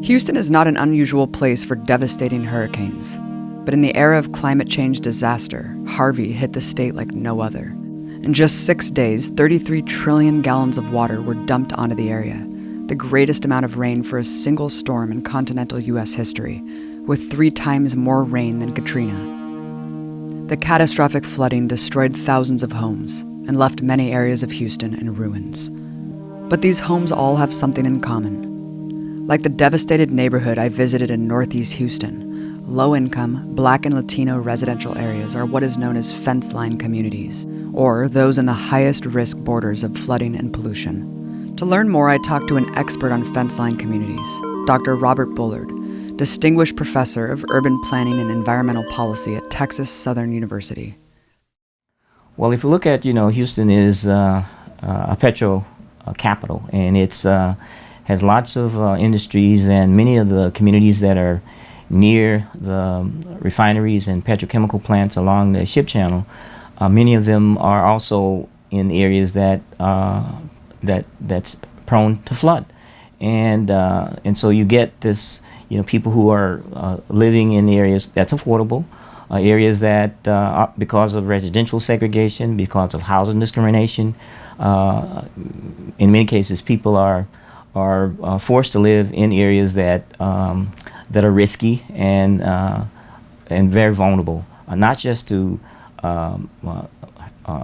Houston is not an unusual place for devastating hurricanes, but in the era of climate change disaster, Harvey hit the state like no other. In just 6 days, 33 trillion gallons of water were dumped onto the area, the greatest amount of rain for a single storm in continental U.S. history, with 3 times more rain than Katrina. The catastrophic flooding destroyed thousands of homes and left many areas of Houston in ruins. But these homes all have something in common. Like the devastated neighborhood I visited in Northeast Houston, low-income, Black and Latino residential areas are what is known as fence-line communities, or those in the highest risk borders of flooding and pollution. To learn more, I talked to an expert on fence-line communities, Dr. Robert Bullard, Distinguished Professor of Urban Planning and Environmental Policy at Texas Southern University. Well, if you look at, Houston is a petro capital, and it's has lots of industries, and many of the communities that are near the refineries and petrochemical plants along the ship channel, many of them are also in areas that's prone to flood, and so you get this, people who are living in areas that's affordable, areas that because of residential segregation, because of housing discrimination, in many cases people are forced to live in areas that are risky and very vulnerable, not just to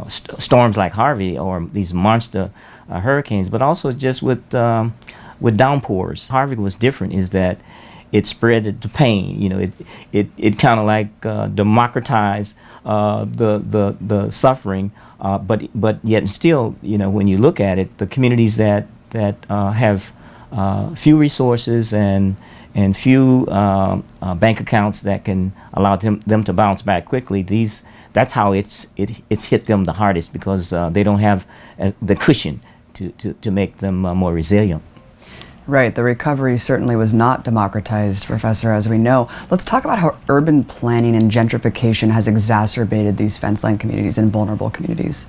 storms like Harvey or these monster hurricanes, but also just with downpours. Harvey was different is that it spread the pain. It kind of like democratized the suffering, but yet still, when you look at it, the communities that have few resources and few bank accounts that can allow them to bounce back quickly. That's how it's hit them the hardest, because they don't have the cushion to make them more resilient. Right, the recovery certainly was not democratized, Professor, as we know. Let's talk about how urban planning and gentrification has exacerbated these fence-line communities and vulnerable communities.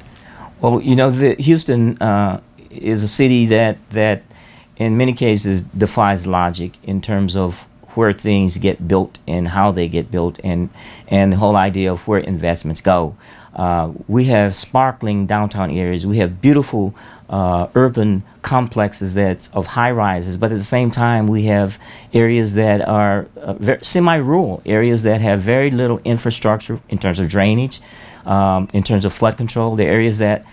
Well, Houston is a city that in many cases defies logic in terms of where things get built and how they get built, and the whole idea of where investments go. We have sparkling downtown areas. We have beautiful urban complexes that's of high rises, but at the same time we have areas that are semi-rural, areas that have very little infrastructure in terms of drainage, in terms of flood control. The areas that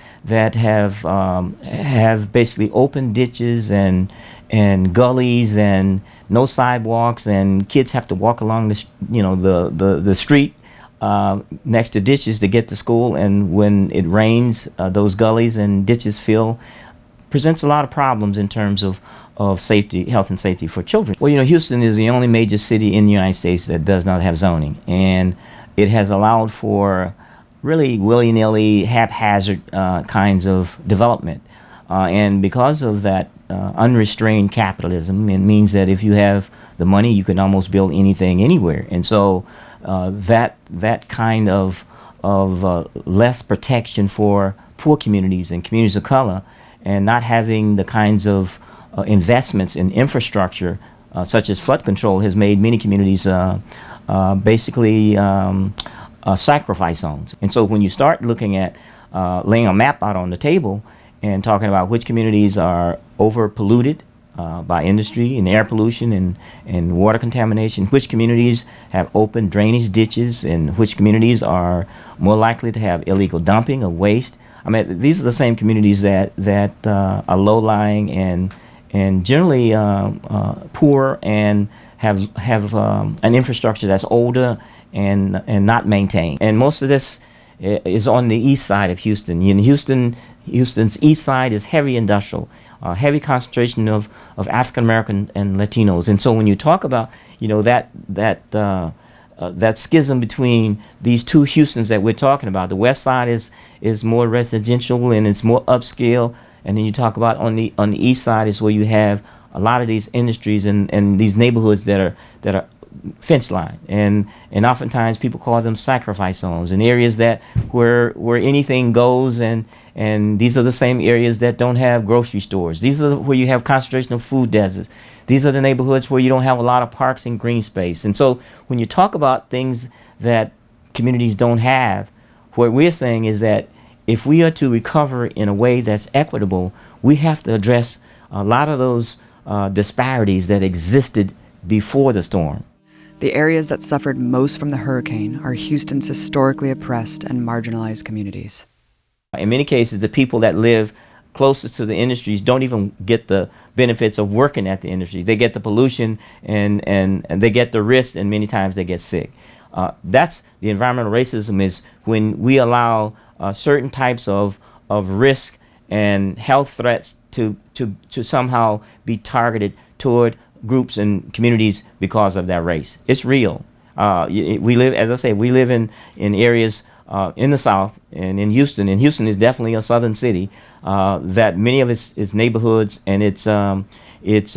have basically open ditches and gullies and no sidewalks, and kids have to walk along the street next to ditches to get to school, and when it rains, those gullies and ditches fill, presents a lot of problems in terms of safety, health and safety for children. Well, Houston is the only major city in the United States that does not have zoning, and it has allowed for really willy-nilly, haphazard kinds of development. And because of that unrestrained capitalism, it means that if you have the money, you can almost build anything anywhere. And so that kind of less protection for poor communities and communities of color, and not having the kinds of investments in infrastructure such as flood control, has made many communities basically sacrifice zones. And so when you start looking at laying a map out on the table and talking about which communities are over polluted by industry and air pollution and water contamination, which communities have open drainage ditches, and which communities are more likely to have illegal dumping of waste. I mean, these are the same communities that are low-lying and generally poor and have an infrastructure that's older and not maintained. And most of this is on the east side of Houston. Houston's east side is heavy industrial, heavy concentration of African American and Latinos. And so when you talk about that schism between these two Houstons that we're talking about, the west side is more residential and it's more upscale, and then you talk about on the east side is where you have a lot of these industries and these neighborhoods that are fence line, and oftentimes people call them sacrifice zones, in areas that where anything goes, and these are the same areas that don't have grocery stores. These are where you have concentration of food deserts. These are the neighborhoods where you don't have a lot of parks and green space. And so when you talk about things that communities don't have, what we're saying is that if we are to recover in a way that's equitable, we have to address a lot of those disparities that existed before the storm. The areas that suffered most from the hurricane are Houston's historically oppressed and marginalized communities. In many cases, the people that live closest to the industries don't even get the benefits of working at the industry. They get the pollution and they get the risk, and many times they get sick. That's the environmental racism, is when we allow certain types of risk and health threats to somehow be targeted toward groups and communities because of that race. It's real. We live, as I say, we live in areas in the South and in Houston, and Houston is definitely a southern city, that many of its neighborhoods and its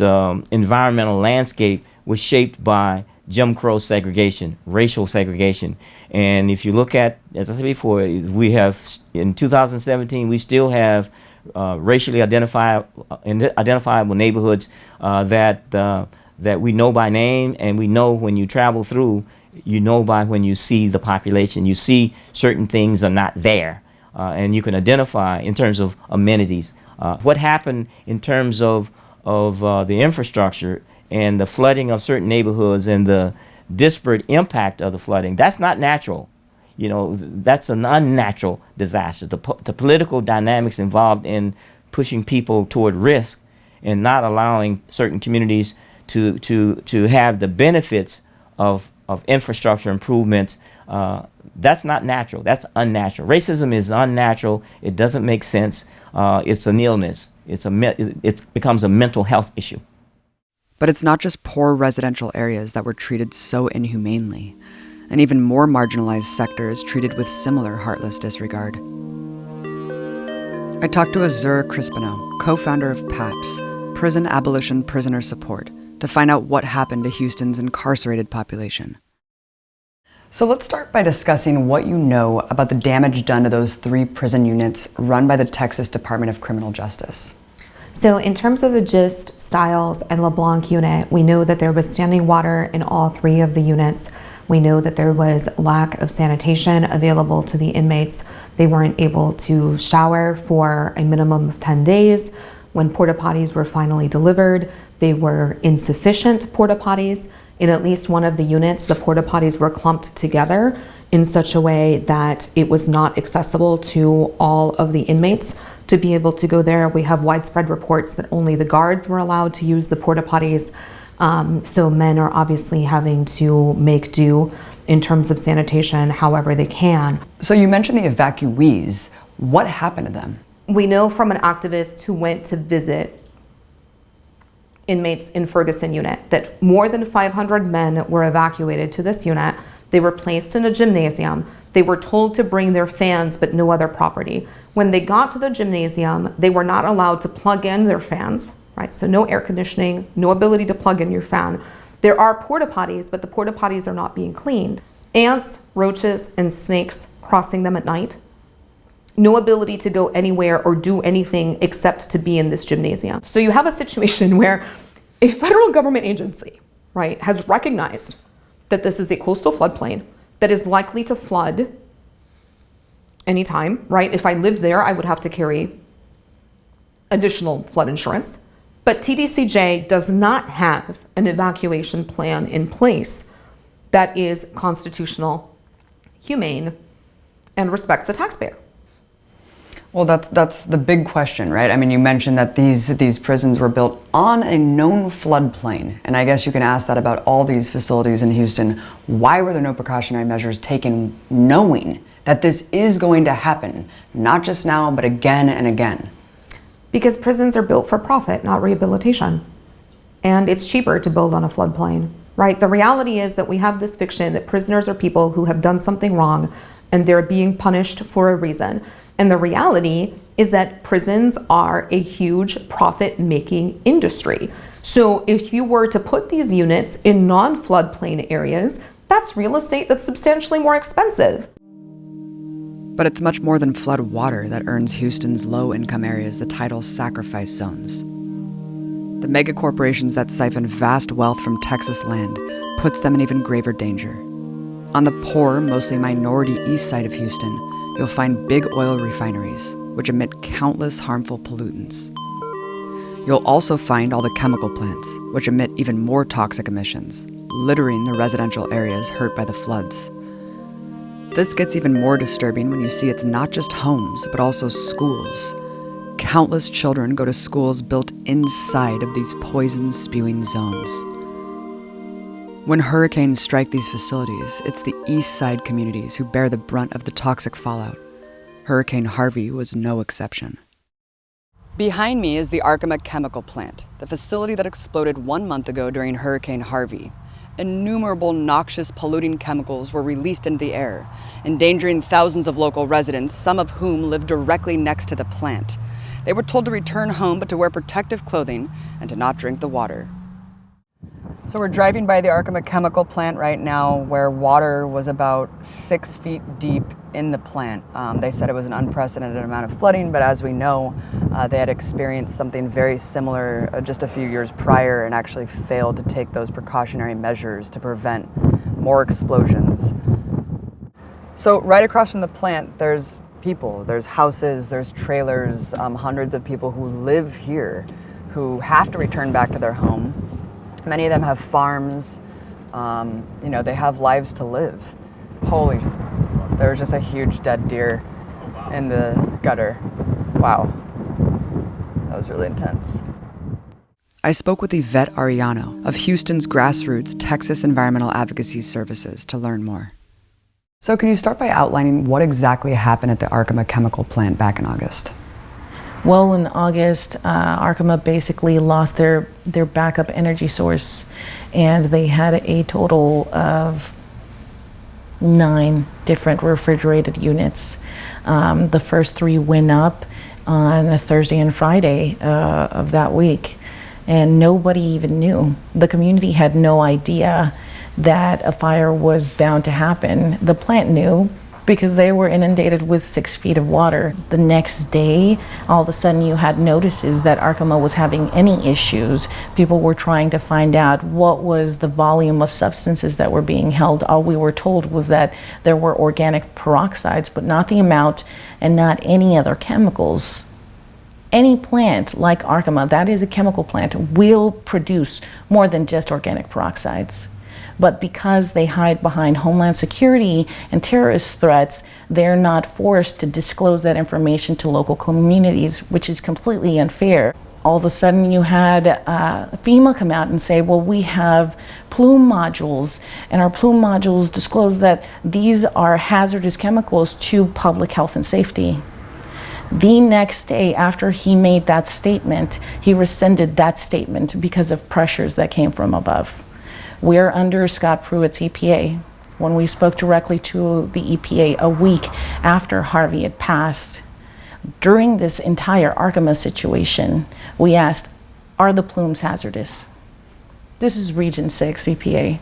environmental landscape was shaped by Jim Crow segregation, racial segregation. And if you look at, as I said before, we have, in 2017, we still have racially identifiable neighborhoods that we know by name, and we know when you travel through, you know by when you see the population, you see certain things are not there, and you can identify in terms of amenities. What happened in terms of the infrastructure and the flooding of certain neighborhoods and the disparate impact of the flooding, that's not natural. You know, that's an unnatural disaster. The political dynamics involved in pushing people toward risk and not allowing certain communities to have the benefits of infrastructure improvements, that's not natural. That's unnatural. Racism is unnatural. It doesn't make sense. It's an illness. It becomes a mental health issue. But it's not just poor residential areas that were treated so inhumanely, and even more marginalized sectors treated with similar heartless disregard. I talked to Azzurra Crispino, co-founder of PAPS, Prison Abolition Prisoner Support, to find out what happened to Houston's incarcerated population. So let's start by discussing what you know about the damage done to those 3 prison units run by the Texas Department of Criminal Justice. So in terms of the Gist, Stiles, and LeBlanc unit, we know that there was standing water in all 3 of the units. We know that there was lack of sanitation available to the inmates. They weren't able to shower for a minimum of 10 days. When porta potties were finally delivered, they were insufficient porta potties. In at least one of the units, the porta potties were clumped together in such a way that it was not accessible to all of the inmates to be able to go there. We have widespread reports that only the guards were allowed to use the porta potties. So men are obviously having to make do in terms of sanitation however they can. So you mentioned the evacuees. What happened to them? We know from an activist who went to visit inmates in Ferguson unit that more than 500 men were evacuated to this unit. They were placed in a gymnasium. They were told to bring their fans but no other property. When they got to the gymnasium, they were not allowed to plug in their fans, right? So no air conditioning, no ability to plug in your fan. There are porta potties, but the porta potties are not being cleaned. Ants, roaches, and snakes crossing them at night. No ability to go anywhere or do anything except to be in this gymnasium. So you have a situation where a federal government agency, right, has recognized that this is a coastal floodplain that is likely to flood anytime, right? If I lived there, I would have to carry additional flood insurance. But TDCJ does not have an evacuation plan in place that is constitutional, humane, and respects the taxpayer. Well, that's the big question, right? I mean, you mentioned that these prisons were built on a known floodplain, and I guess you can ask that about all these facilities in Houston. Why were there no precautionary measures taken knowing that this is going to happen, not just now, but again and again? Because prisons are built for profit, not rehabilitation. And it's cheaper to build on a floodplain, right? The reality is that we have this fiction that prisoners are people who have done something wrong and they're being punished for a reason. And the reality is that prisons are a huge profit-making industry. So if you were to put these units in non-floodplain areas, that's real estate that's substantially more expensive. But it's much more than flood water that earns Houston's low-income areas the title sacrifice zones. The megacorporations that siphon vast wealth from Texas land puts them in even graver danger. On the poor, mostly minority east side of Houston, you'll find big oil refineries, which emit countless harmful pollutants. You'll also find all the chemical plants, which emit even more toxic emissions, littering the residential areas hurt by the floods. This gets even more disturbing when you see it's not just homes, but also schools. Countless children go to schools built inside of these poison-spewing zones. When hurricanes strike these facilities, it's the east side communities who bear the brunt of the toxic fallout. Hurricane Harvey was no exception. Behind me is the Arkham chemical plant, the facility that exploded 1 month ago during Hurricane Harvey. Innumerable noxious, polluting chemicals were released into the air, endangering thousands of local residents, some of whom live directly next to the plant. They were told to return home, but to wear protective clothing and to not drink the water. So we're driving by the Arkham chemical plant right now, where water was about 6 feet deep in the plant. They said it was an unprecedented amount of flooding, but as we know, they had experienced something very similar just a few years prior and actually failed to take those precautionary measures to prevent more explosions. So right across from the plant, there's people, there's houses, there's trailers, hundreds of people who live here who have to return back to their home. Many of them have farms, they have lives to live. Holy, there was just a huge dead deer in the gutter. Wow, that was really intense. I spoke with Yvette Arellano of Houston's grassroots Texas Environmental Advocacy Services to learn more. So can you start by outlining what exactly happened at the Arkham chemical plant back in August? Well, in August, Arkham basically lost their backup energy source, and they had a total of 9 different refrigerated units. The first 3 went up on a Thursday and Friday of that week, and nobody even knew. The community had no idea that a fire was bound to happen. The plant knew, because they were inundated with 6 feet of water. The next day, all of a sudden you had notices that Arkham was having any issues. People were trying to find out what was the volume of substances that were being held. All we were told was that there were organic peroxides, but not the amount and not any other chemicals. Any plant like Arkham, that is a chemical plant, will produce more than just organic peroxides. But because they hide behind Homeland Security and terrorist threats, they're not forced to disclose that information to local communities, which is completely unfair. All of a sudden you had FEMA come out and say, well, we have plume modules, and our plume modules disclose that these are hazardous chemicals to public health and safety. The next day after he made that statement, he rescinded that statement because of pressures that came from above. We're under Scott Pruitt's EPA. When we spoke directly to the EPA a week after Harvey had passed, during this entire Arkham situation, we asked, are the plumes hazardous? This is Region 6 EPA,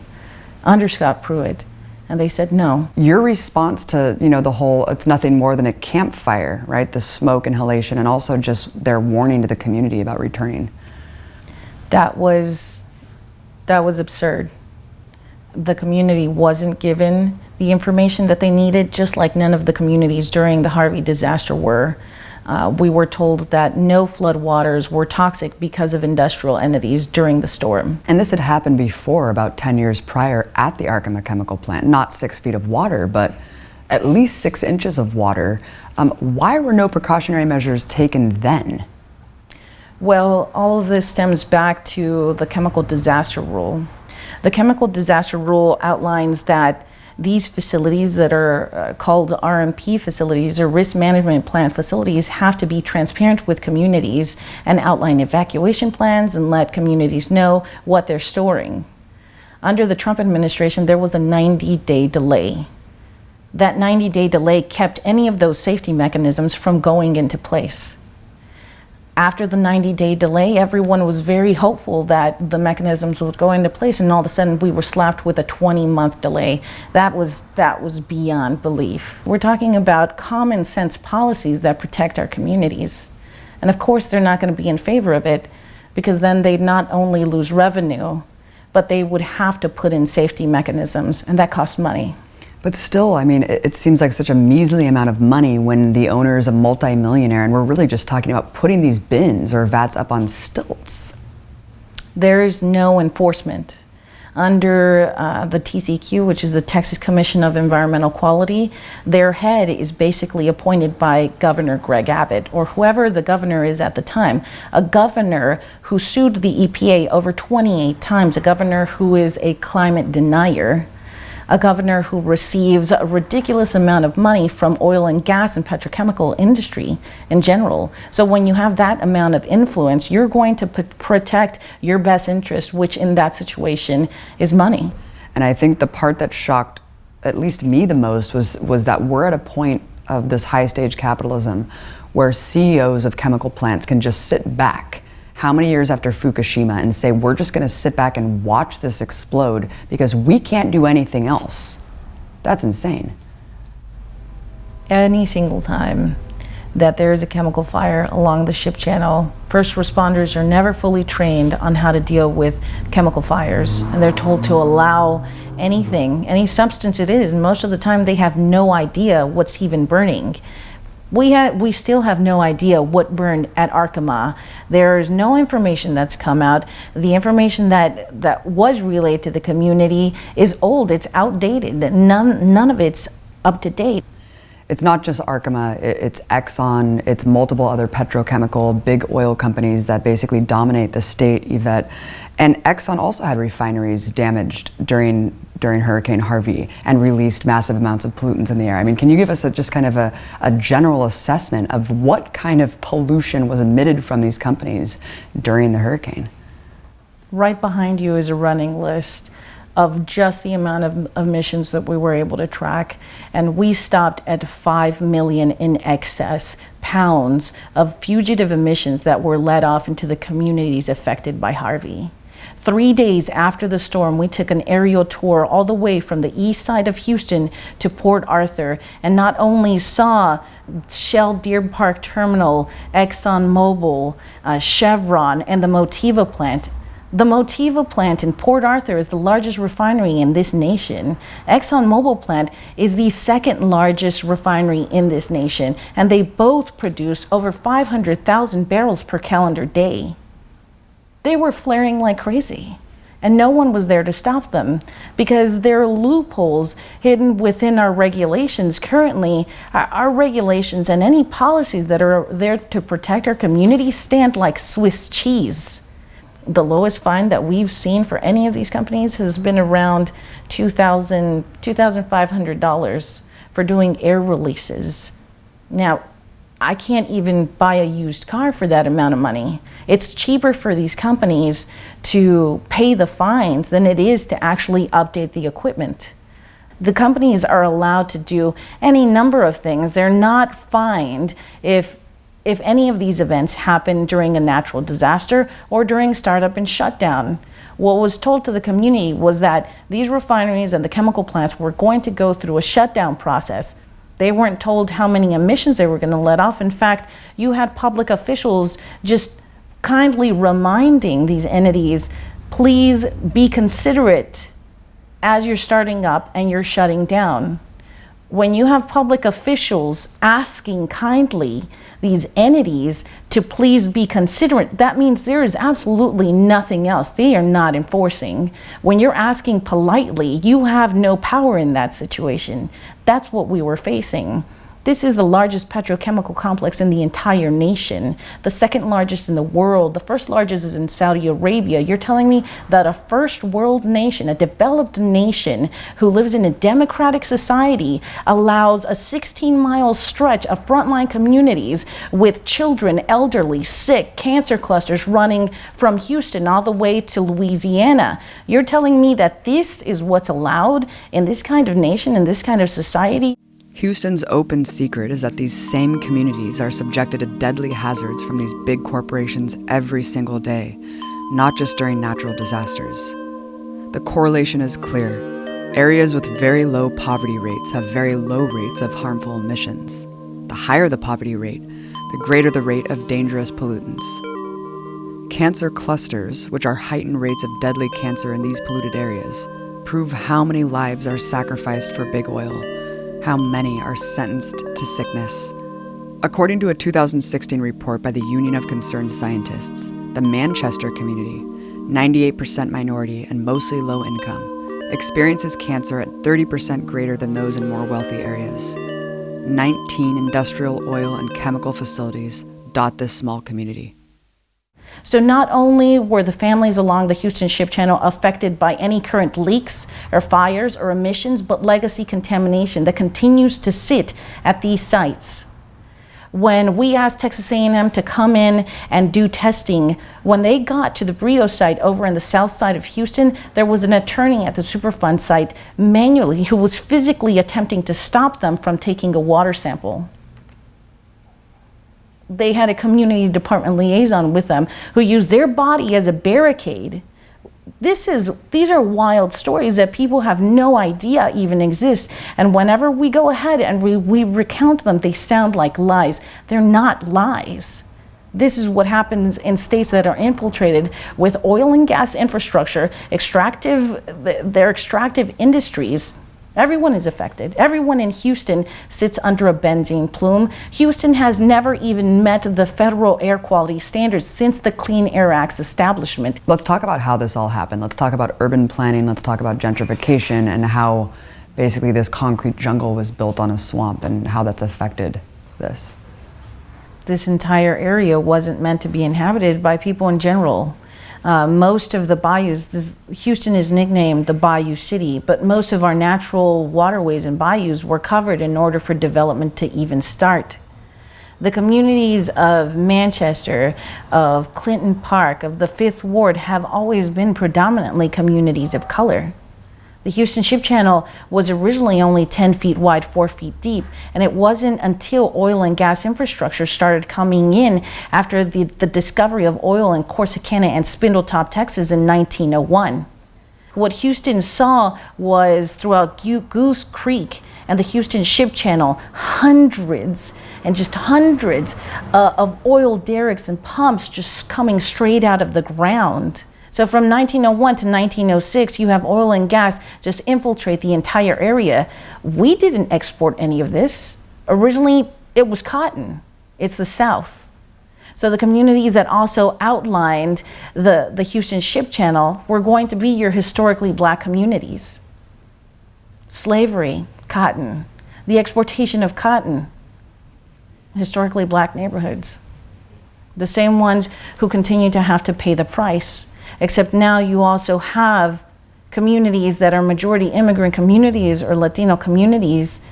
under Scott Pruitt, and they said no. Your response to, the whole, it's nothing more than a campfire, right? The smoke inhalation, and also just their warning to the community about returning. That was absurd. The community wasn't given the information that they needed, just like none of the communities during the Harvey disaster were. We were told that no floodwaters were toxic because of industrial entities during the storm. And this had happened before, about 10 years prior, at the Arkham chemical plant. Not 6 feet of water, but at least 6 inches of water. Why were no precautionary measures taken then? Well, all of this stems back to the chemical disaster rule. The chemical disaster rule outlines that these facilities that are called RMP facilities, or risk management plan facilities, have to be transparent with communities and outline evacuation plans and let communities know what they're storing. Under the Trump administration, there was a 90-day delay. That 90-day delay kept any of those safety mechanisms from going into place. After the 90-day delay, everyone was very hopeful that the mechanisms would go into place, and all of a sudden we were slapped with a 20-month delay. That was beyond belief. We're talking about common sense policies that protect our communities. And of course they're not going to be in favor of it, because then they'd not only lose revenue, but they would have to put in safety mechanisms, and that costs money. But still, I mean, it seems like such a measly amount of money when the owner is a multi-millionaire, and we're really just talking about putting these bins or vats up on stilts. There is no enforcement. Under the TCQ, which is the Texas Commission of Environmental Quality, their head is basically appointed by Governor Greg Abbott, or whoever the governor is at the time. A governor who sued the EPA over 28 times, a governor who is a climate denier, a governor who receives a ridiculous amount of money from oil and gas and petrochemical industry in general. So when you have that amount of influence, you're going to protect your best interest, which in that situation is money. And I think the part that shocked at least me the most was that we're at a point of this high stage capitalism where CEOs of chemical plants can just sit back how many years after Fukushima and say, we're just going to sit back and watch this explode because we can't do anything else. That's insane. Any single time that there is a chemical fire along the ship channel, first responders are never fully trained on how to deal with chemical fires, and they're told to allow anything, any substance it is, and most of the time they have no idea what's even burning. We still have no idea what burned at Arkham. There's no information that's come out. The information that was relayed to the community is old, it's outdated. None of it's up to date. It's not just Arkham, it's Exxon, it's multiple other petrochemical, big oil companies that basically dominate the state, Yvette. And Exxon also had refineries damaged during Hurricane Harvey and released massive amounts of pollutants in the air. I mean, can you give us just kind of a general assessment of what kind of pollution was emitted from these companies during the hurricane? Right behind you is a running list of just the amount of emissions that we were able to track, and we stopped at 5 million in excess pounds of fugitive emissions that were let off into the communities affected by Harvey. 3 days after the storm, we took an aerial tour all the way from the east side of Houston to Port Arthur, and not only saw Shell Deer Park Terminal, ExxonMobil, Chevron, and the Motiva plant. The Motiva plant in Port Arthur is the largest refinery in this nation. ExxonMobil plant is the second largest refinery in this nation, and they both produce over 500,000 barrels per calendar day. They were flaring like crazy, and no one was there to stop them because there are loopholes hidden within our regulations. Currently, our regulations and any policies that are there to protect our community stand like Swiss cheese. The lowest fine that we've seen for any of these companies has been around $2,500 for doing air releases. Now, I can't even buy a used car for that amount of money. It's cheaper for these companies to pay the fines than it is to actually update the equipment. The companies are allowed to do any number of things. They're not fined if any of these events happen during a natural disaster or during startup and shutdown. What was told to the community was that these refineries and the chemical plants were going to go through a shutdown process. They weren't told how many emissions they were going to let off. In fact, you had public officials just kindly reminding these entities, please be considerate as you're starting up and you're shutting down. When you have public officials asking kindly these entities to please be considerate, that means there is absolutely nothing else. They are not enforcing. When you're asking politely, you have no power in that situation. That's what we were facing. This is the largest petrochemical complex in the entire nation, the second largest in the world. The first largest is in Saudi Arabia. You're telling me that a first world nation, a developed nation who lives in a democratic society, allows a 16-mile stretch of frontline communities with children, elderly, sick, cancer clusters running from Houston all the way to Louisiana. You're telling me that this is what's allowed in this kind of nation, in this kind of society? Houston's open secret is that these same communities are subjected to deadly hazards from these big corporations every single day, not just during natural disasters. The correlation is clear. Areas with very low poverty rates have very low rates of harmful emissions. The higher the poverty rate, the greater the rate of dangerous pollutants. Cancer clusters, which are heightened rates of deadly cancer in these polluted areas, prove how many lives are sacrificed for big oil, how many are sentenced to sickness. According to a 2016 report by the Union of Concerned Scientists, the Manchester community, 98% minority and mostly low income, experiences cancer at 30% greater than those in more wealthy areas. 19 industrial oil and chemical facilities dot this small community. So not only were the families along the Houston Ship Channel affected by any current leaks or fires or emissions, but legacy contamination that continues to sit at these sites. When we asked Texas A&M to come in and do testing, when they got to the Brio site over in the south side of Houston, there was an attorney at the Superfund site manually who was physically attempting to stop them from taking a water sample. They had a community department liaison with them who used their body as a barricade. These are wild stories that people have no idea even exist. And whenever we go ahead and we recount them, they sound like lies. They're not lies. This is what happens in states that are infiltrated with oil and gas infrastructure, their extractive industries. Everyone is affected. Everyone in Houston sits under a benzene plume. Houston has never even met the federal air quality standards since the Clean Air Act's establishment. Let's talk about how this all happened. Let's talk about urban planning. Let's talk about gentrification and how basically this concrete jungle was built on a swamp and how that's affected this. This entire area wasn't meant to be inhabited by people in general. Most of the bayous, Houston is nicknamed the Bayou City, but most of our natural waterways and bayous were covered in order for development to even start. The communities of Manchester, of Clinton Park, of the 5th Ward have always been predominantly communities of color. The Houston Ship Channel was originally only 10 feet wide, 4 feet deep, and it wasn't until oil and gas infrastructure started coming in after the discovery of oil in Corsicana and Spindletop, Texas in 1901. What Houston saw was throughout Goose Creek and the Houston Ship Channel, hundreds of oil derricks and pumps just coming straight out of the ground. So from 1901 to 1906, you have oil and gas just infiltrate the entire area. We didn't export any of this. Originally, it was cotton. It's the South. So the communities that also outlined the Houston Ship Channel were going to be your historically black communities. Slavery, cotton, the exportation of cotton, historically black neighborhoods. The same ones who continue to have to pay the price. Except now you also have communities that are majority immigrant communities or Latino communities,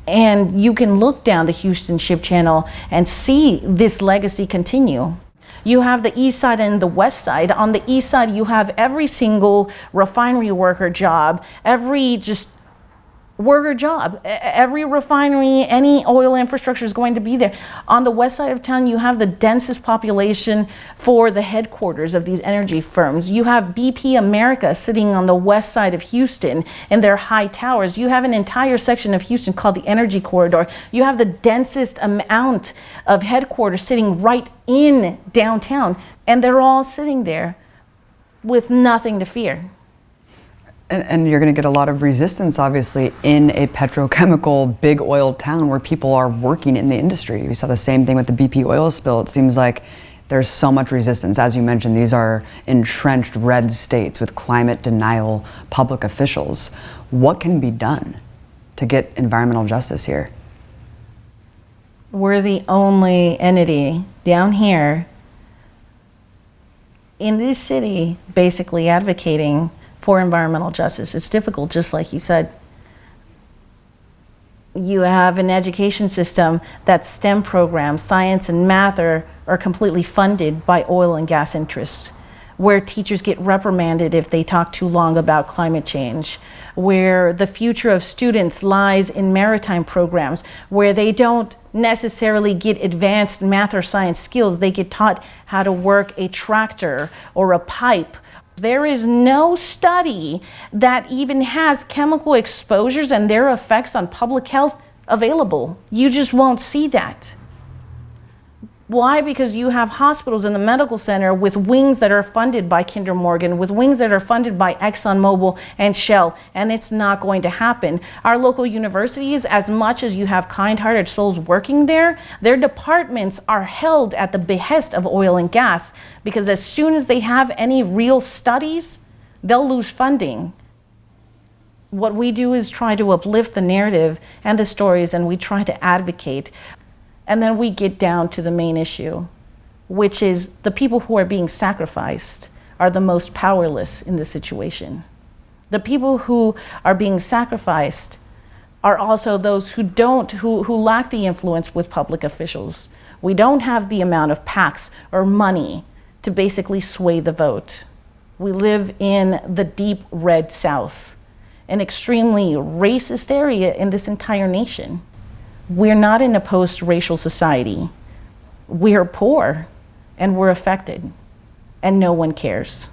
and you can look down the Houston Ship Channel and see this legacy continue. You have the east side and the west side. On the east side, you have every single refinery worker job, every refinery, any oil infrastructure is going to be there. On the west side of town, you have the densest population for the headquarters of these energy firms. You have BP America sitting on the west side of Houston in their high towers. You have an entire section of Houston called the Energy Corridor. You have the densest amount of headquarters sitting right in downtown, and they're all sitting there with nothing to fear. And you're going to get a lot of resistance, obviously, in a petrochemical big oil town where people are working in the industry. We saw the same thing with the BP oil spill. It seems like there's so much resistance. As you mentioned, these are entrenched red states with climate denial public officials. What can be done to get environmental justice here? We're the only entity down here in this city basically advocating for environmental justice. It's difficult, just like you said. You have an education system that STEM programs, science and math are completely funded by oil and gas interests. where teachers get reprimanded if they talk too long about climate change, where the future of students lies in maritime programs, where they don't necessarily get advanced math or science skills. They get taught how to work a tractor or a pipe. There is no study that even has chemical exposures and their effects on public health available. You just won't see that. Why? Because you have hospitals in the medical center with wings that are funded by Kinder Morgan, with wings that are funded by ExxonMobil and Shell, and it's not going to happen. Our local universities, as much as you have kind-hearted souls working there, their departments are held at the behest of oil and gas, because as soon as they have any real studies, they'll lose funding. What we do is try to uplift the narrative and the stories, and we try to advocate. And then we get down to the main issue, which is the people who are being sacrificed are the most powerless in this situation. The people who are being sacrificed are also those who lack the influence with public officials. We don't have the amount of PACs or money to basically sway the vote. We live in the deep red South, an extremely racist area in this entire nation. We're not in a post-racial society. We're poor and we're affected, and no one cares.